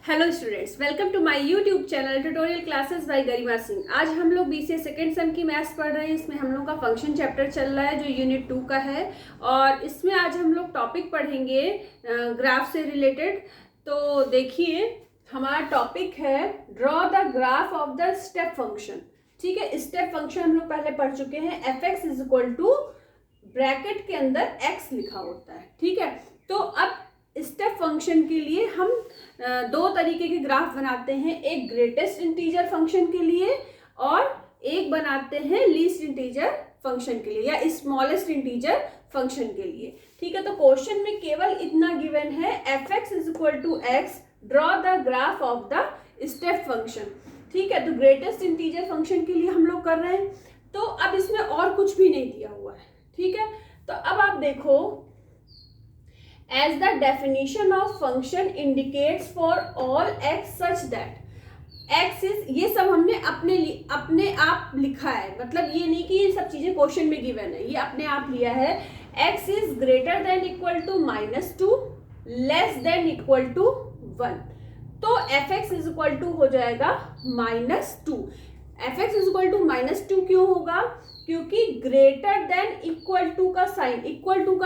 Hello students, welcome to my YouTube channel tutorial classes by Garima Singh. आज हम लोग BCA second sem की maths पढ़ रहे हैं। इसमें हम लोग का फंक्शन चैप्टर चल रहा है जो यूनिट 2 का है और इसमें आज हम लोग टॉपिक पढ़ेंगे ग्राफ से रिलेटेड। तो देखिए, हमारा टॉपिक है draw the graph of the step function. ठीक है, स्टेप फंक्शन हम लोग पहले पढ़ चुके हैं। F x is equal to bracket के अंदर एक्स लिखा होता है। ठीक है, तो अब स्टेप फंक्शन के लिए हम दो तरीके के ग्राफ बनाते हैं, एक ग्रेटेस्ट इंटीजर फंक्शन के लिए और एक बनाते हैं लीस्ट इंटीजर फंक्शन के लिए या स्मॉलेस्ट इंटीजर फंक्शन के लिए। ठीक है, तो क्वेश्चन में केवल इतना गिवन है, f x is equal to x, draw the graph of the step function. ठीक है, तो ग्रेटेस्ट इंटीजर फंक्शन के लिए हम लोग कर रहे हैं। तो अब इसमें और कुछ भी नहीं दिया हुआ है। ठीक है, तो अब आप देखो, as the definition of function indicates for all x such that x is, ये सब हमने अपने आप लिखा है, मतलब ये नहीं कि ये सब चीजें क्वेश्चन में गिवन है, ये अपने आप लिया है। x is greater than equal to -2 less than equal to 1, तो fx is equal to हो जाएगा -2। fx is equal to -2 क्यों होगा? क्योंकि ग्रेटर देन इक्वल टू का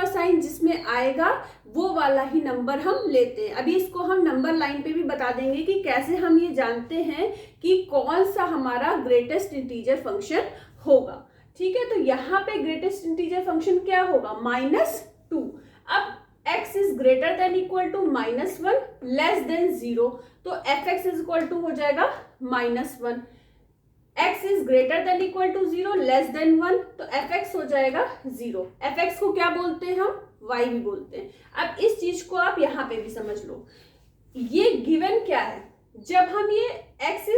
साइन जिसमें आएगा वो वाला ही नंबर हम लेते हैं। अभी इसको हम नंबर लाइन पे भी बता देंगे कि कैसे हम ये जानते हैं कि कौन सा हमारा ग्रेटेस्ट इंटीजर फंक्शन होगा। ठीक है, तो यहाँ पे ग्रेटेस्ट इंटीजर फंक्शन क्या होगा? -2। अब x is greater than equal to -1 less than 0, तो f x is equal to हो जाएगा -1। x is greater than equal to 0 less than 1, तो एफ एक्स हो जाएगा 0। एफ एक्स को क्या बोलते हैं हम? y भी बोलते हैं। अब इस चीज को आप यहाँ पे भी समझ लो, ये गिवन क्या है? जब हम ये x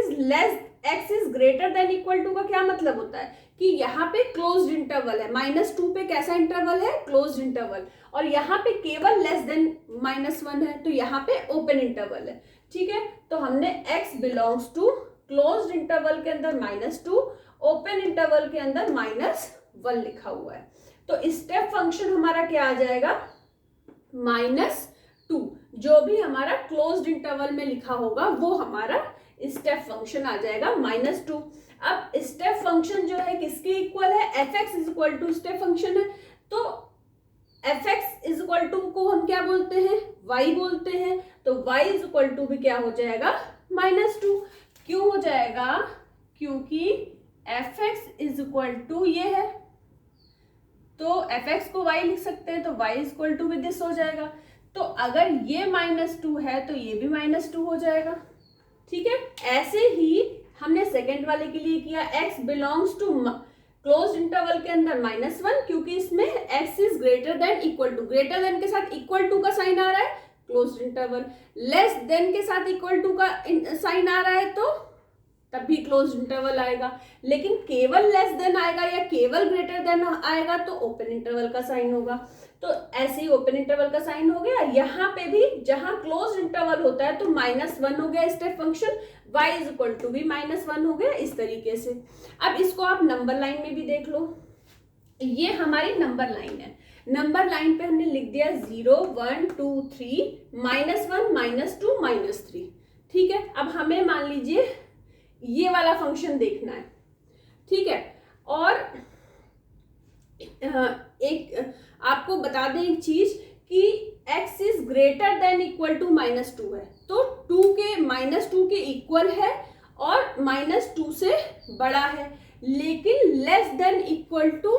is greater than equal to का क्या मतलब होता है कि यहाँ पे क्लोज्ड इंटरवल है। -2 पे कैसा इंटरवल है? Closed interval. और यहाँ पे केवल लेस देन -1 है, तो यहाँ पे ओपन इंटरवल है। ठीक है, तो हमने x belongs to closed interval के अंदर -2, ओपन इंटरवल के अंदर -1 लिखा हुआ है। तो स्टेप फंक्शन हमारा क्या आ जाएगा? -2। जो भी हमारा क्लोज्ड इंटरवल में लिखा होगा वो हमारा स्टेप फंक्शन आ जाएगा -2। अब स्टेप फंक्शन जो है किसके इक्वल है? F x is equal to step function है, तो f x is equal to को हम क्या बोलते हैं? y बोलते हैं। तो y इज इक्वल टू भी क्या हो जाएगा? -2। क्यों हो जाएगा? क्योंकि f x is equal to ये है, तो एफ एक्स को y लिख सकते हैं, तो y इज इक्वल टू भी दिस हो जाएगा। तो अगर ये -2 है तो ये भी -2 हो जाएगा। ठीक है, ऐसे ही हमने सेकेंड वाले के लिए किया, x belongs to closed interval के अंदर -1, क्योंकि इसमें x is greater than equal to, greater than के साथ इक्वल टू का साइन आ रहा है, क्लोज्ड इंटरवल। लेस देन के साथ इक्वल टू का साइन आ रहा है तो तब भी क्लोज्ड इंटरवल आएगा, लेकिन केवल लेस देन आएगा या केवल ग्रेटर देन आएगा तो ओपन इंटरवल का साइन होगा। तो ऐसे ही ओपन इंटरवल का साइन हो गया। यहाँ पे भी जहां क्लोज्ड इंटरवल होता है तो -1 हो गया step function, y is equal to भी -1 हो गया, इस तरीके से। अब इसको आप नंबर लाइन में भी देख लो, ये हमारी नंबर लाइन है। नंबर लाइन पे हमने लिख दिया 0 1 2 3 -1 -2 -3। ठीक है, अब हमें मान लीजिए ये वाला फंक्शन देखना है। ठीक है, और एक आपको बता दें एक चीज कि x is greater than equal to -2 है, तो 2 के इक्वल है और -2 से बड़ा है, लेकिन लेस देन इक्वल टू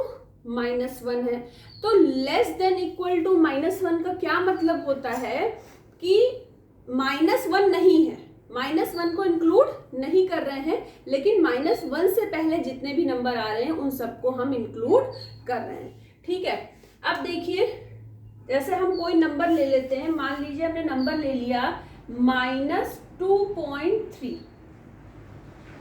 -1 है। तो लेस देन इक्वल टू -1 का क्या मतलब होता है कि -1 नहीं है, -1 को इंक्लूड नहीं कर रहे हैं, लेकिन -1 से पहले जितने भी नंबर आ रहे हैं उन सबको हम इंक्लूड कर रहे हैं। ठीक है, अब देखिए, जैसे हम कोई नंबर ले लेते हैं, मान लीजिए हमने नंबर ले लिया -2.3।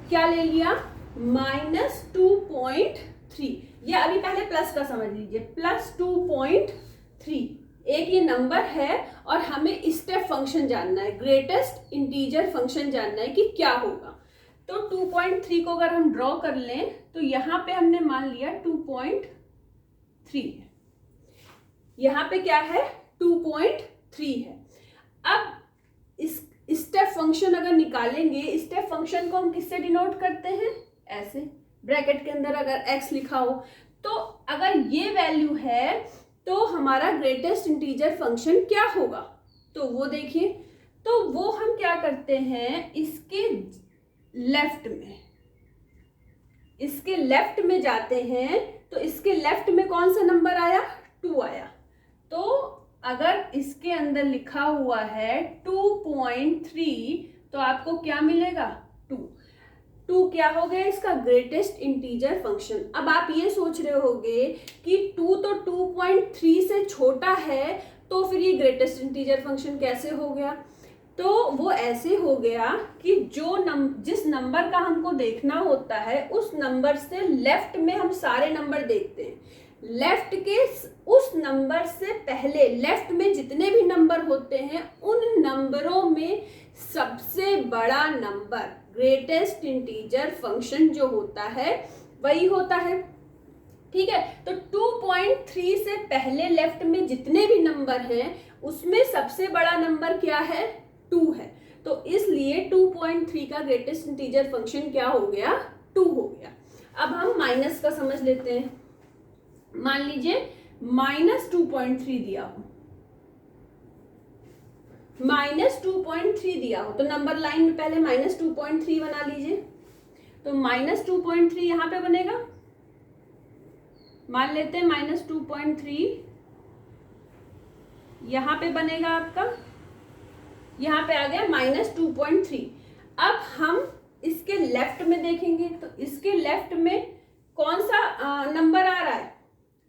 क्या ले लिया? -2.3, या अभी पहले प्लस का समझ लीजिए, +2.3। एक ये नंबर है और हमें स्टेप फंक्शन जानना है, ग्रेटेस्ट इंटीजर फंक्शन जानना है कि क्या होगा। तो 2.3 को अगर हम ड्रॉ कर लें तो यहाँ पे हमने मान लिया 2.3 है, यहाँ पे क्या है? 2.3 है। अब स्टेप फंक्शन अगर निकालेंगे, स्टेप फंक्शन को हम किससे डिनोट करते हैं, ऐसे ब्रैकेट के अंदर अगर x लिखा हो, तो अगर ये वैल्यू है तो हमारा ग्रेटेस्ट इंटीजर फंक्शन क्या होगा, तो वो देखिए, तो वो हम क्या करते हैं, इसके लेफ्ट में जाते हैं, तो इसके लेफ्ट में कौन सा नंबर आया, 2 आया, तो अगर इसके अंदर लिखा हुआ है 2.3 तो आपको क्या मिलेगा, 2 क्या हो गया इसका ग्रेटेस्ट इंटीजर फंक्शन। अब आप ये सोच रहे होगे कि 2 तो 2.3 से छोटा है, तो फिर ये ग्रेटेस्ट इंटीजर फंक्शन कैसे हो गया, तो वो ऐसे हो गया कि जिस नंबर का हमको देखना होता है उस नंबर से लेफ्ट में हम सारे नंबर देखते हैं, लेफ्ट के उस नंबर से पहले लेफ्ट में जितने भी नंबर होते हैं उन नंबरों में सबसे बड़ा नंबर ग्रेटेस्ट इंटीजर फंक्शन जो होता है वही होता है, ठीक है। तो 2.3 से पहले लेफ्ट में जितने भी नंबर हैं उसमें सबसे बड़ा नंबर क्या है, 2 है, तो इसलिए 2.3 का ग्रेटेस्ट इंटीजर फंक्शन क्या हो गया, 2 हो गया। अब हम माइनस का समझ लेते हैं, मान लीजिए -2.3 दिया हो, -2.3 दिया हो, तो नंबर लाइन में पहले -2.3 बना लीजिए, तो -2.3 यहां पे बनेगा, मान लेते हैं -2.3 यहां पे बनेगा आपका, यहां पे आ गया -2.3। अब हम इसके लेफ्ट में देखेंगे, तो इसके लेफ्ट में कौन सा नंबर आ रहा है,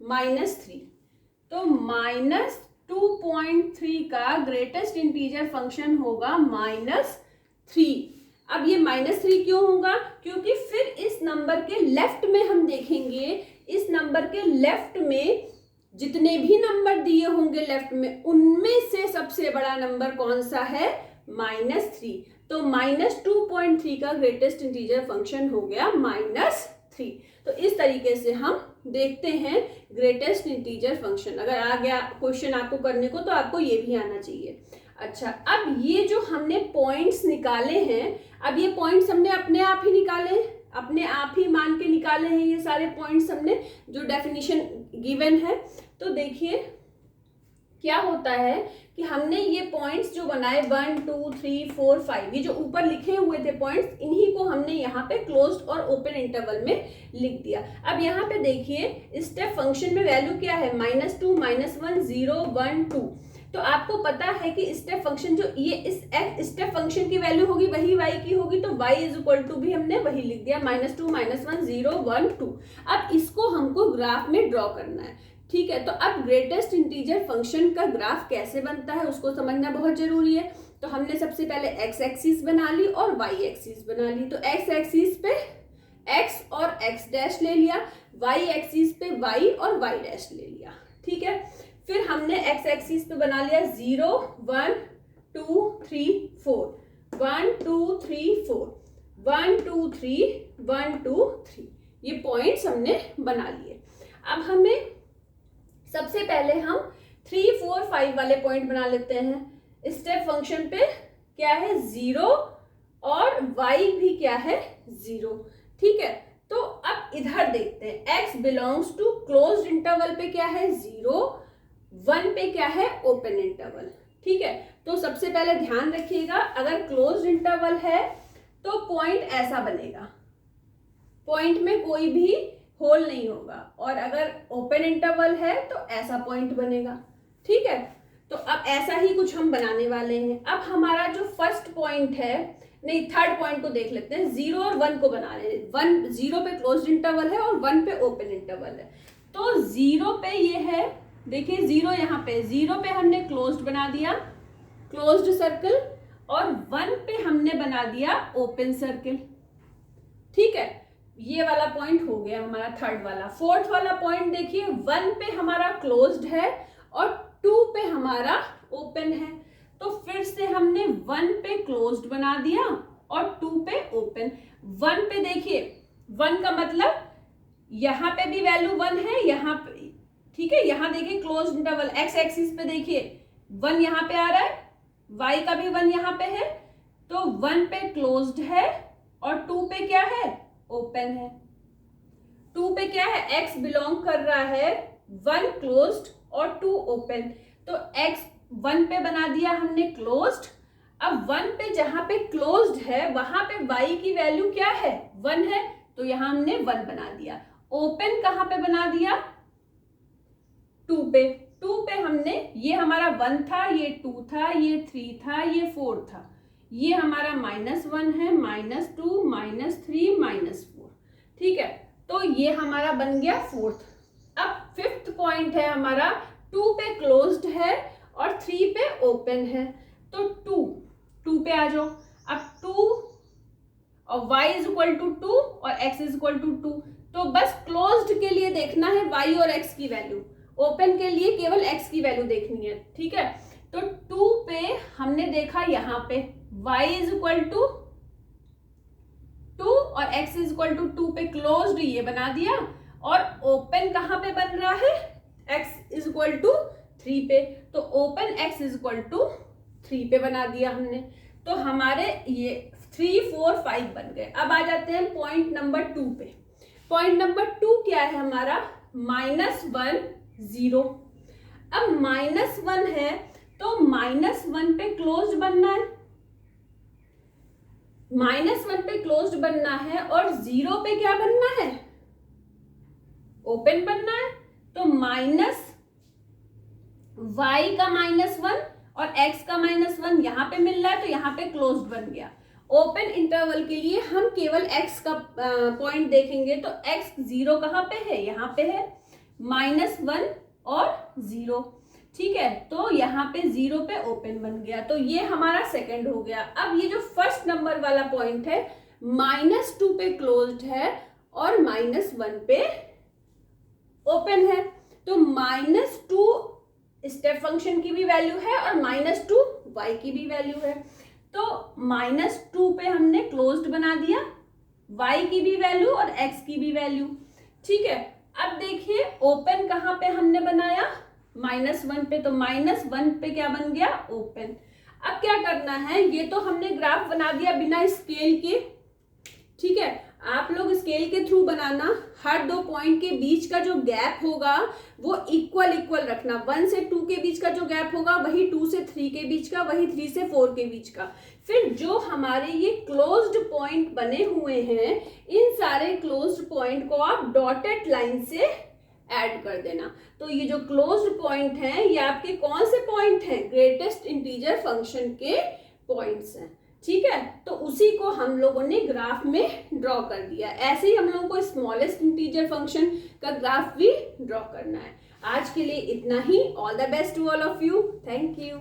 -3, तो -2.3 का ग्रेटेस्ट इंटीजर फंक्शन होगा -3। अब ये -3 क्यों होगा, क्योंकि फिर इस नंबर के लेफ्ट में हम देखेंगे, इस नंबर के लेफ्ट में जितने भी नंबर दिए होंगे लेफ्ट में उनमें से सबसे बड़ा नंबर कौन सा है, -3, तो -2.3 का ग्रेटेस्ट इंटीजर फंक्शन हो गया -3। तो इस तरीके से हम देखते हैं ग्रेटेस्ट इंटीजर फंक्शन। अगर आ गया क्वेश्चन आपको करने को तो आपको ये भी आना चाहिए। अच्छा, अब ये जो हमने पॉइंट्स निकाले हैं, अब ये पॉइंट्स हमने अपने आप ही निकाले, अपने आप ही मान के निकाले हैं, ये सारे पॉइंट्स हमने जो डेफिनेशन गिवन है। तो देखिए क्या होता है कि हमने ये पॉइंट्स जो बनाए 1 2 3 4 5, ये जो ऊपर लिखे हुए थे पॉइंट्स, इन्हीं को हमने यहाँ पे क्लोज्ड और ओपन इंटरवल में लिख दिया। अब यहाँ पे देखिए स्टेप फंक्शन में वैल्यू क्या है, -2 -1 0 1 2। तो आपको पता है कि स्टेप फंक्शन जो ये इस स्टेप फंक्शन की वैल्यू होगी वही y की होगी, तो y = भी हमने वही लिख दिया, -2 -1 0 1 2। अब इसको हमको ग्राफ में ड्रॉ करना है, ठीक है। तो अब ग्रेटेस्ट इंटीजर फंक्शन का ग्राफ कैसे बनता है उसको समझना बहुत जरूरी है। तो हमने सबसे पहले x एक्सिस बना ली और y एक्सिस बना ली। तो x एक्सिस पे x और x डैश ले लिया, y एक्सिस पे y और y डैश ले लिया, ठीक है। फिर हमने x एक्सिस पे बना लिया 0 1 2 3 4 1 2 3 4 1 2 3 1 2 3, ये पॉइंट्स हमने बना लिए। अब हमें सबसे पहले हम 3 4 5 वाले पॉइंट बना लेते हैं। स्टेप फंक्शन पे क्या है, 0 और y भी क्या है, 0, ठीक है। तो अब इधर देखते हैं, x belongs to closed interval पे क्या है, 0, 1 पे क्या है, ओपन इंटरवल, ठीक है। तो सबसे पहले ध्यान रखिएगा, अगर क्लोज्ड इंटरवल है तो पॉइंट ऐसा बनेगा, पॉइंट में कोई भी होल नहीं होगा, और अगर ओपन इंटरवल है तो ऐसा पॉइंट बनेगा, ठीक है। तो अब ऐसा ही कुछ हम बनाने वाले हैं। अब हमारा जो फर्स्ट पॉइंट है, नहीं थर्ड पॉइंट को देख लेते हैं, 0 और 1 को बना रहे हैं। 1 0 पे क्लोज्ड इंटरवल है और 1 पे ओपन इंटरवल है। तो 0 पे ये है, देखिए 0 यहाँ पे, 0 पे हमने क्लोज्ड बना दिया, क्लोज्ड सर्कल, और 1 पे हमने बना दिया ओपन सर्कल, ठीक है। ये वाला पॉइंट हो गया हमारा थर्ड वाला। फोर्थ वाला पॉइंट देखिए, 1 पे हमारा क्लोज्ड है और 2 पे हमारा ओपन है, तो फिर से हमने 1 पे क्लोज्ड बना दिया और 2 पे ओपन। 1 पे देखिए, 1 का मतलब यहाँ पे भी वैल्यू 1 है, यहाँ पे, ठीक है। यहाँ देखिए क्लोज्ड इंटरवल, x एक्सिस पे देखिए 1 यहाँ पे आ रहा है, y का भी 1 यहाँ पे है, तो 1 पे क्लोज्ड है और 2 पे क्या है, ओपन है। 2 पे क्या है, x बिलोंग कर रहा है 1 क्लोज्ड और 2 ओपन। तो x 1 पे बना दिया हमने क्लोज्ड। अब 1 पे जहां पे क्लोज्ड है वहां पे y की वैल्यू क्या है, 1 है, तो यहां हमने 1 बना दिया। ओपन कहां पे बना दिया, 2 पे। 2 पे हमने, ये हमारा 1 था, ये 2 था, ये 3 था, ये 4 था, ये हमारा -1 है, -2, -3, -4। ठीक है, तो ये हमारा बन गया 4th। अब 5th पॉइंट है हमारा 2 पे क्लोज्ड है और 3 पे ओपन है। तो 2 पे आ जाओ। अब 2 और y इज इक्वल टू 2 और x इज इक्वल टू 2। तो बस क्लोज्ड के लिए देखना है y और x की वैल्यू, ओपन के लिए केवल x की वैल्यू देखनी है। ठीक है, तो 2 पे हमने देखा यहाँ पे y इज इक्वल टू 2 और x इज इक्वल टू 2 पे क्लोज्ड ये बना दिया, और ओपन कहाँ पे बन रहा है, x इज इक्वल टू 3 पे। तो open x is equal to 3 पे बना दिया हमने। तो हमारे ये 3, 4, 5 बन गए। अब आ जाते हैं पॉइंट नंबर 2 पे। पॉइंट नंबर 2 क्या है हमारा, -1, 0। अब -1 है तो -1 पे क्लोज्ड बनना है, -1 पे क्लोज्ड बनना है, और 0 पे क्या बनना है, ओपन बनना है। तो माइनस y का -1 और x का -1 यहाँ पे मिल रहा है, तो यहाँ पे क्लोज्ड बन गया। ओपन इंटरवल के लिए हम केवल x का पॉइंट देखेंगे, तो x 0 कहाँ पे है, यहाँ पे है, -1 और 0। ठीक है, तो यहाँ पे 0 पे ओपन बन गया। तो ये हमारा सेकंड हो गया। अब ये जो फर्स्ट नंबर वाला पॉइंट है, -2 पे क्लोज्ड है और -1 पे ओपन है। तो -2 स्टेप फंक्शन की भी वैल्यू है और -2 y की भी वैल्यू है। तो -2 पे हमने क्लोज्ड बना दिया, y की भी वैल्यू और x की भी वैल्यू। ठीक है, अब देखिए ओपन कहाँ पे हमने बनाया, -1 पे। तो -1 पे क्या बन गया, ओपन। अब क्या करना है, ये तो हमने ग्राफ बना दिया बिना स्केल के। ठीक है, आप लोग स्केल के थ्रू बनाना, हर 2 पॉइंट के बीच का जो गैप होगा वो इक्वल रखना। 1 से 2 के बीच का जो गैप होगा वही 2 से 3 के बीच का, वही 3 से 4 के बीच का। फिर जो हमारे ये क्लोज्ड पॉइंट बने हुए हैं, इन सारे क्लोज्ड पॉइंट को आप डॉटेड लाइन से ऐड कर देना। तो ये जो क्लोज्ड पॉइंट हैं, ये आपके कौन से पॉइंट हैं, ग्रेटेस्ट इंटीजर फंक्शन के पॉइंट्स हैं। ठीक है, तो उसी को हम लोगों ने ग्राफ में ड्रॉ कर दिया। ऐसे ही हम लोगों को स्मॉलेस्ट इंटीजर फंक्शन का ग्राफ भी ड्रॉ करना है। आज के लिए इतना ही। All the best to all of you. Thank you.